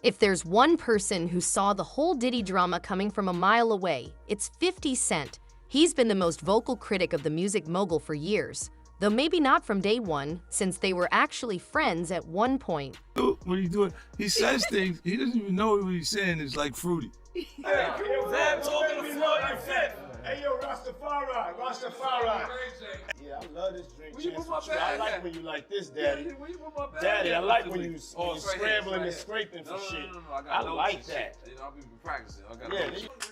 If there's one person who saw the whole Diddy drama coming from a mile away, it's 50 Cent. He's been the most vocal critic of the music mogul for years, though maybe not from day one, since they were actually friends at one point. What he doing? He says things, he doesn't even know what he's saying is like fruity. Hey, yo, Rastafari. Yeah, I love this drink. I like when you like this, Daddy. Daddy, I like when you scrambling and scraping for shit. I like that. I'll be practicing.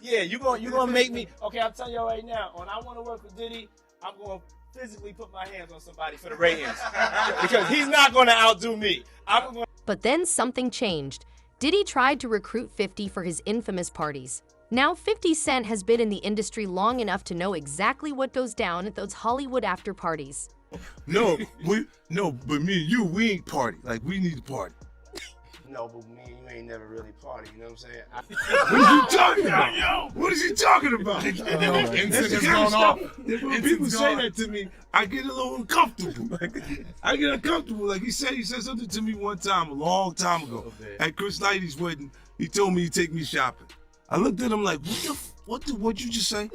Yeah, you gonna make me. Okay, I'm telling y'all right now. When I want to work with Diddy, I'm gonna physically put my hands on somebody for the ratings because he's not gonna outdo me. But then something changed. Diddy tried to recruit 50 for his infamous parties. Now 50 Cent has been in the industry long enough to know exactly what goes down at those Hollywood after parties. But me and you, we ain't party. Like, we need to party. No, but me and you ain't never really party, you know what I'm saying? What is he talking about, yo? What is he talking about? Incident's going off. When people say that to me, I get a little uncomfortable. I get uncomfortable. Like he said something to me one time, a long time ago, at Chris Lighty's wedding. He told me he'd take me shopping. I looked at him like, what'd you just say?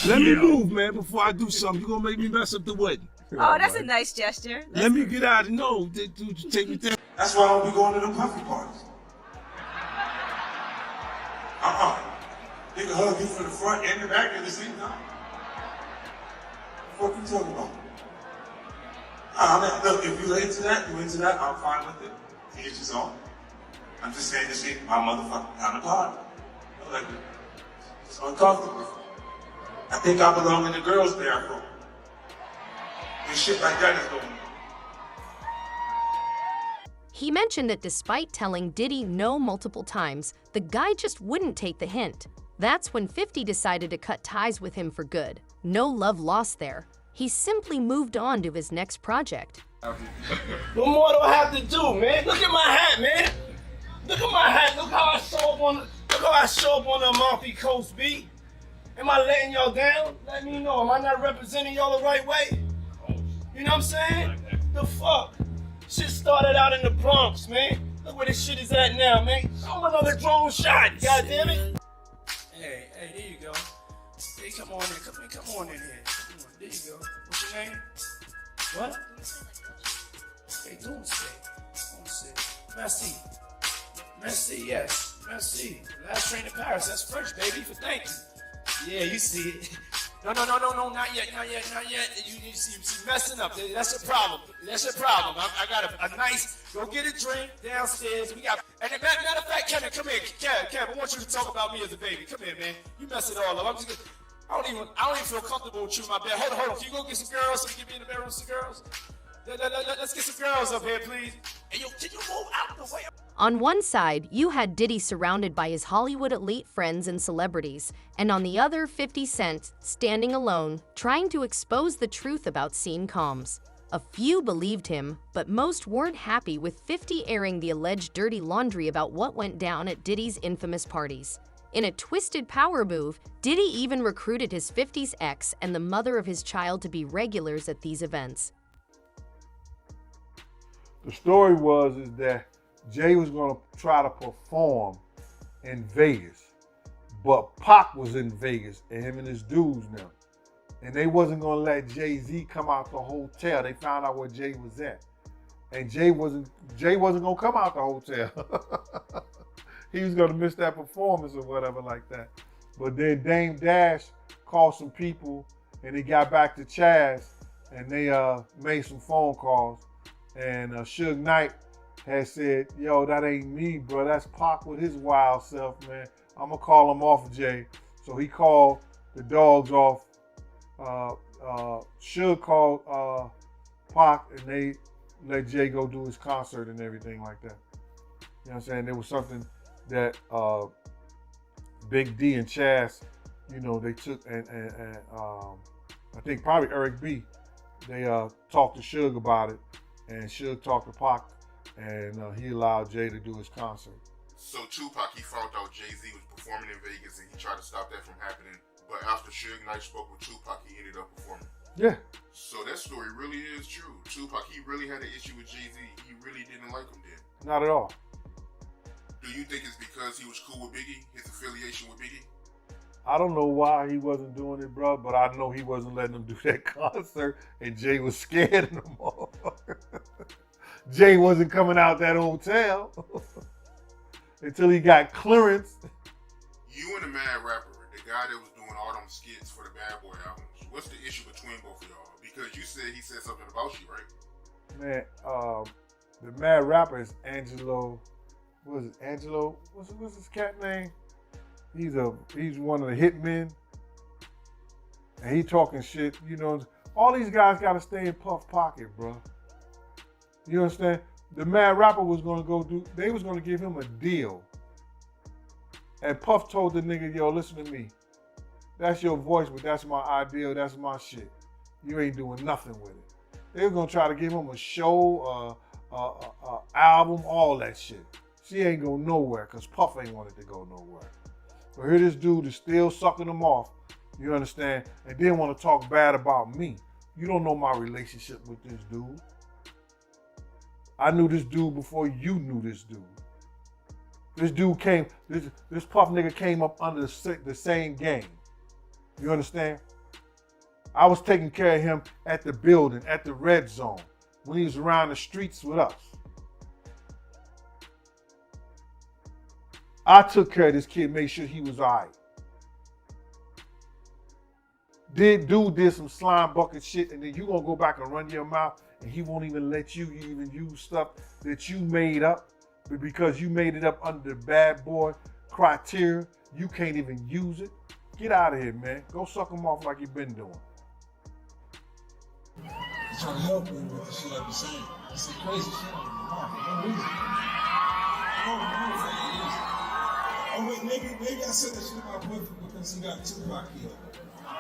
Let me move, man, before I do something. You're gonna make me mess up the wedding. Oh, that's a nice gesture. Let me get out of no, dude, you take me there. That's why I don't be going to them puffy parties. They can hug you from the front and the back at the same time. What you talking about? Look, if you're into that, I'm fine with it. Each his own. I'm just saying this ain't my motherfucking kind of party. Like, it's uncomfortable. I think I belong in the girls' bathroom. And shit like that is going on. He mentioned that despite telling Diddy no multiple times, the guy just wouldn't take the hint. That's when 50 decided to cut ties with him for good. No love lost there. He simply moved on to his next project. What more do I have to do, man? Look at my hat, man. Look at my hat. Look how I show up on the Amalfi Coast, B. Am I letting y'all down? Let me know. Am I not representing y'all the right way? You know what I'm saying? The fuck? Shit started out in the Bronx, man. Look where this shit is at now, man. Show him another drone shot, goddammit. Hey, there you go. Hey, come on in. Come on in here. Come on, there you go. What's your name? What? Hey, Doomsday. Merci, yes. Merci. Last train to Paris. That's French, baby, for thank you. Yeah, you see it. No, not yet. You see messing up. That's your problem. I got a nice, go get a drink downstairs. We got, and matter of fact, Kevin, come here. Kevin, I want you to talk about me as a baby. Come here, man. You mess it all up. I don't even feel comfortable with you in my bed. Hold on. Can you go get some girls so you can get me in the bedroom with some girls? Let's get some girls up here, please. Hey, yo, can you move out the way? On one side, you had Diddy surrounded by his Hollywood elite friends and celebrities, and on the other, 50 Cent, standing alone, trying to expose the truth about scene comms. A few believed him, but most weren't happy with 50 airing the alleged dirty laundry about what went down at Diddy's infamous parties. In a twisted power move, Diddy even recruited his 50's ex and the mother of his child to be regulars at these events. The story is that Jay was going to try to perform in Vegas, but Pac was in Vegas and him and his dudes now. And they wasn't going to let Jay Z come out the hotel. They found out where Jay was at. And Jay wasn't going to come out the hotel. He was going to miss that performance or whatever like that. But then Dame Dash called some people and they got back to Chaz and they made some phone calls. And Suge Knight had said, yo, that ain't me, bro. That's Pac with his wild self, man. I'm going to call him off Jay. So he called the dogs off. Suge called Pac, and they let Jay go do his concert and everything like that. You know what I'm saying? There was something that Big D and Chaz, they took, and I think probably Eric B, they talked to Suge about it. And Suge talked to Pac, and he allowed Jay to do his concert. So Tupac, he found out Jay Z was performing in Vegas, and he tried to stop that from happening. But after Suge Knight spoke with Tupac, he ended up performing. Yeah. So that story really is true. Tupac, he really had an issue with Jay Z. He really didn't like him then. Not at all. do you think it's because he was cool with Biggie, his affiliation with Biggie? I don't know why he wasn't doing it, bro, but I know he wasn't letting him do that concert, and Jay was scared of them all. Jay wasn't coming out that hotel until he got clearance. You and the Mad Rapper, the guy that was doing all them skits for the Bad Boy albums, what's the issue between both of y'all? Because you said he said something about you, right? Man, the Mad Rapper is Angelo. What is it? Angelo? What's his cat name? He's one of the hitmen, and he talking shit. You know, all these guys got to stay in Puff pocket, bro. You understand? The Mad Rapper was gonna they was gonna give him a deal, and Puff told the nigga, "Yo, listen to me. That's your voice, but that's my ideal. That's my shit. You ain't doing nothing with it." They were gonna try to give him a show, album, all that shit. She ain't go nowhere because Puff ain't wanted to go nowhere. But here this dude is still sucking them off, you understand, and then want to talk bad about me. You don't know my relationship with this dude. I knew this dude before you knew this dude. This dude this Puff nigga came up under the same game. You understand? I was taking care of him at the building, at the red zone, when he was around the streets with us. I took care of this kid, made sure he was all right. Dude did some slime bucket shit, and then you gonna go back and run your mouth, and he won't even let you even use stuff that you made up, but because you made it up under the Bad Boy criteria, you can't even use it. Get out of here, man. Go suck him off like you've been doing. I'm trying to help you with the shit I be saying. It's some crazy shit on your mouth for no reason. Oh wait, maybe I said that shit about boyfriend because he got Tupac killed. I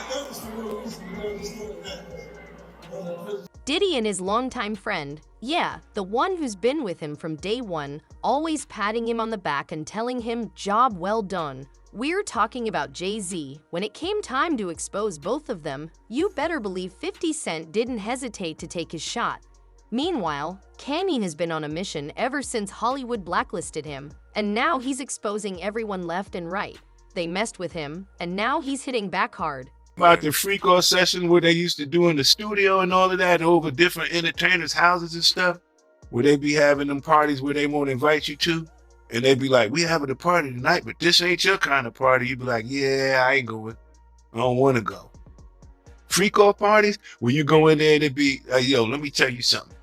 thought it was for real reason, but I just doing that. Diddy and his longtime friend, yeah, the one who's been with him from day one, always patting him on the back and telling him, job well done. We're talking about Jay Z. When it came time to expose both of them, you better believe 50 Cent didn't hesitate to take his shot. Meanwhile, Kanye has been on a mission ever since Hollywood blacklisted him, and now he's exposing everyone left and right. They messed with him, and now he's hitting back hard. About the freak off session where they used to do in the studio and all of that over different entertainers' houses and stuff, where they be having them parties where they won't invite you to, and they be like, we having a party tonight, but this ain't your kind of party. You be like, yeah, I ain't going. I don't want to go. Freak off parties where you go in there and it be, yo, let me tell you something.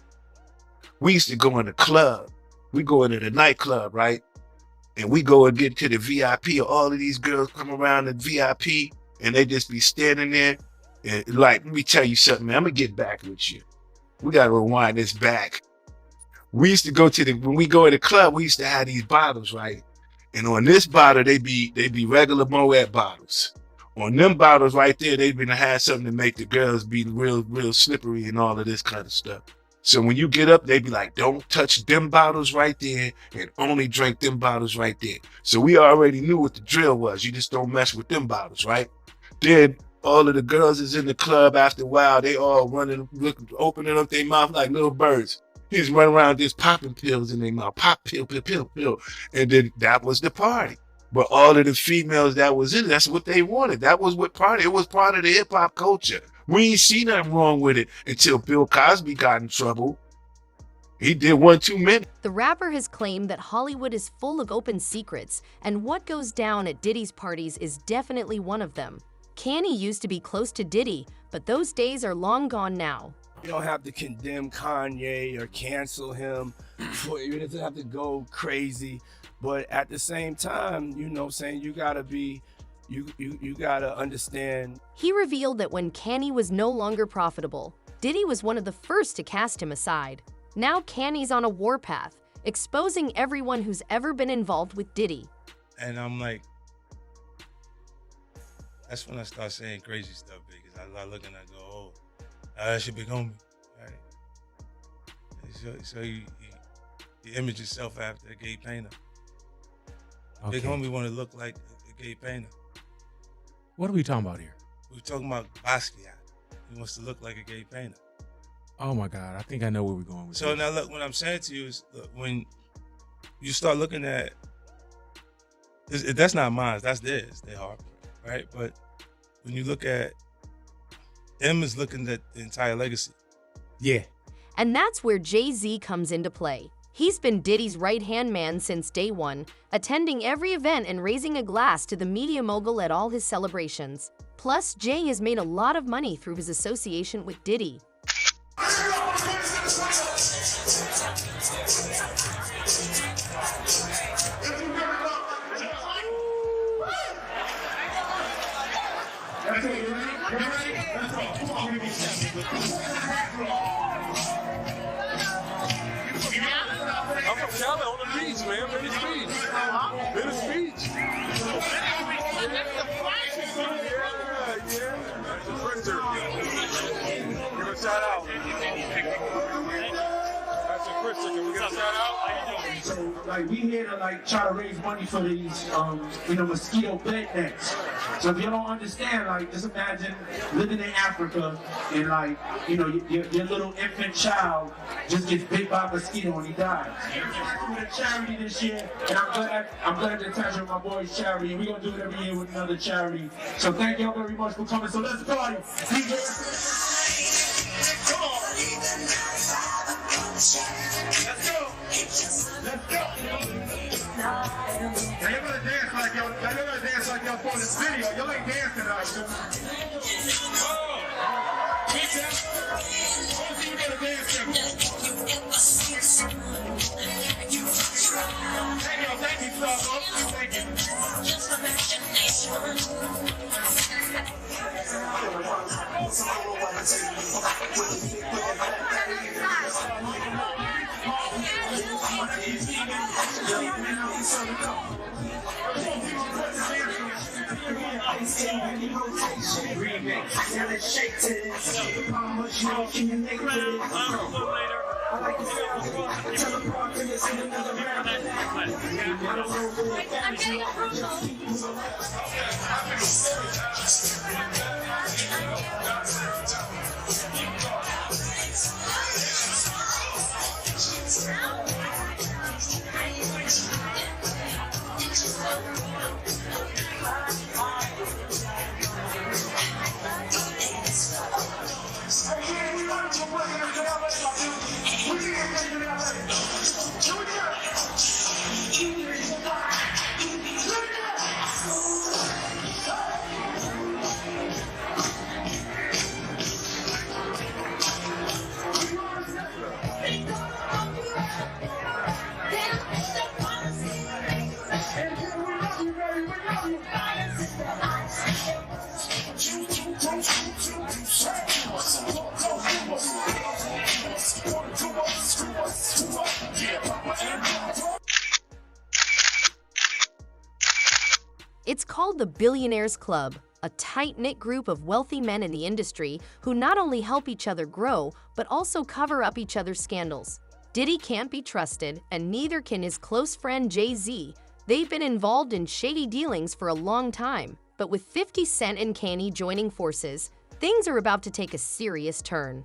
We used to go in the club. We go into the nightclub, right? And we go and get to the VIP. All of these girls come around the VIP and they just be standing there. And like, let me tell you something, man. I'm going to get back with you. We got to rewind this back. We used to go to when we go to the club, we used to have these bottles, right? And on this bottle, they be regular Moet bottles. On them bottles right there, they been have something to make the girls be real slippery and all of this kind of stuff. So when you get up, they be like, don't touch them bottles right there and only drink them bottles right there. So we already knew what the drill was. You just don't mess with them bottles, right? Then all of the girls is in the club after a while. They all running, opening up their mouth like little birds. He just run around just popping pills in their mouth. Pop, pill. And then that was the party. But all of the females that was in it, that's what they wanted. That was what party. It was part of the hip hop culture. We ain't see nothing wrong with it until Bill Cosby got in trouble. He did one too many. The rapper has claimed that Hollywood is full of open secrets, and what goes down at Diddy's parties is definitely one of them. Kanye used to be close to Diddy, but those days are long gone now. You don't have to condemn Kanye or cancel him. You doesn't have to go crazy. But at the same time, you know what I'm saying, you gotta be, you gotta understand. He revealed that when Kanye was no longer profitable, Diddy was one of the first to cast him aside. Now Kanye's on a warpath, exposing everyone who's ever been involved with Diddy. And I'm like, that's when I start saying crazy stuff, because I look and I go, oh, that's your big homie, right? So you image yourself after a gay painter. Okay. Big homie want to look like a gay painter. What are we talking about here? We're talking about Basquiat. He wants to look like a gay painter. Oh my God, I think I know where we're going with So this. now look, what I'm saying to you is, look, when you start looking at, that's not mine, that's theirs, their heartbreak, right? But when you look at, M is looking at the entire legacy. Yeah. And that's where Jay Z comes into play. He's been Diddy's right-hand man since day one, attending every event and raising a glass to the media mogul at all his celebrations. Plus, Jay has made a lot of money through his association with Diddy. I'm from Cali on the beach, man. Venice Beach. Venice Beach. Yeah. That's a printer. Give a shout out. That's a printer. Can we get a shout out? So, like, we here to, like, try to raise money for these, mosquito bed nets. So if you don't understand, like, just imagine living in Africa and, like, your little infant child just gets bit by a mosquito and he dies. We're doing a charity this year, and I'm glad to attach with my boys' charity, and we're gonna do it every year with another charity. So thank y'all very much for coming. So let's party. DJ. Come on. Let's go. Let's go. Now you're gonna dance like y'all for this video. Y'all ain't dancing out here. Thank you, Thank It's called the Billionaires Club, a tight-knit group of wealthy men in the industry who not only help each other grow, but also cover up each other's scandals. Diddy can't be trusted, and neither can his close friend Jay Z. They've been involved in shady dealings for a long time, but with 50 Cent and Kanye joining forces, things are about to take a serious turn.